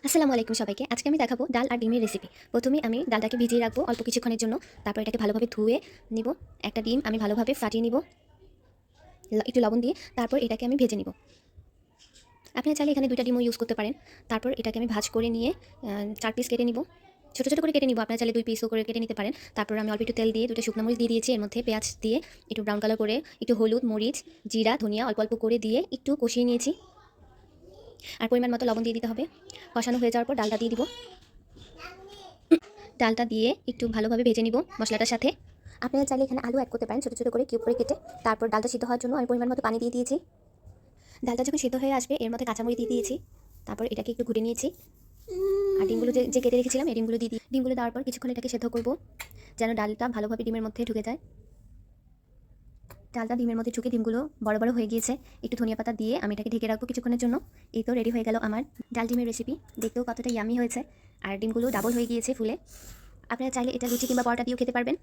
আসসালামু আলাইকুম সবাইকে। আজকে আমি দেখাবো ডাল আর ডিমের রেসিপি। প্রথমে আমি ডালটাকে ভিজিয়ে রাখবো অল্প কিছুক্ষণের জন্য। তারপর এটাকে ভালোভাবে ধুয়ে নিব। একটা ডিম আমি ভালোভাবে ফাটিয়ে নিব একটু লবণ দিয়ে। তারপর এটাকে আমি ভেজে নিব। আপনারা চাইলে এখানে 2টা ডিমও ইউজ করতে পারেন। তারপর এটাকে আমি ভাজ করে নিয়ে 4 পিস কেটে নিব। ছোট, ছোট করে কেটে নিব। আপনারা চাইলে 2 পিসও করে কেটে নিতে পারেন। তারপর আমি অল্প একটু তেল দিয়ে 2টা শুকনো মরিচ দিয়ে দিয়েছি। এর মধ্যে পেঁয়াজ দিয়ে একটু ব্রাউন কালার করে একটু হলুদ, মরিচ, জিরা, ধনিয়া অল্প অল্প করে দিয়ে একটু কষিয়ে নিয়েছি। আর পরিমাণ মতো লবণ দিয়ে দিতে হবে। কষানো হয়ে যাওয়ার পর ডালটা দিয়ে দিব। ডালটা দিয়ে একটু ভালোভাবে ভেজে নিব মশলাটার সাথে। আপনারা চাইলে এখানে আলু অ্যাড করতে পারেন ছোটো ছোটো করে কিউব করে কেটে। তারপর ডালটা সিদ্ধ হওয়ার জন্য আমি পরিমাণ মতো পানি দিয়ে দিয়েছি। ডালটা যখন সিদ্ধ হয়ে আসবে এর মধ্যে কাঁচামরিচ দিয়ে দিয়েছি। তারপর এটাকে একটু ঘুটে নিয়েছি। আর ডিমগুলো যে কেটে রেখেছিলাম এই ডিমগুলো দিয়ে দিই। ডিমগুলো দেওয়ার পর কিছুক্ষণ এটাকে সেদ্ধ করব যেন ডালটা ভালোভাবে ডিমের মধ্যে ঢুকে যায়। ডালটা ডিমের মধ্যে ঢুকে ডিমগুলো বড় বড় হয়ে গিয়েছে। একটু ধনিয়া পাতা দিয়ে আমি এটাকে ঢেকে রাখবো কিছুক্ষণের জন্য। এই তো রেডি হয়ে গেল আমার ডাল ডিমের রেসিপি। দেখতেও কতটা ইয়ামি হয়েছে। আর ডিমগুলো ডাবল হয়ে গিয়েছে ফুলে। আপনারা চাইলে এটা লুচি কিংবা পরোটা দিয়েও খেতে পারবেন।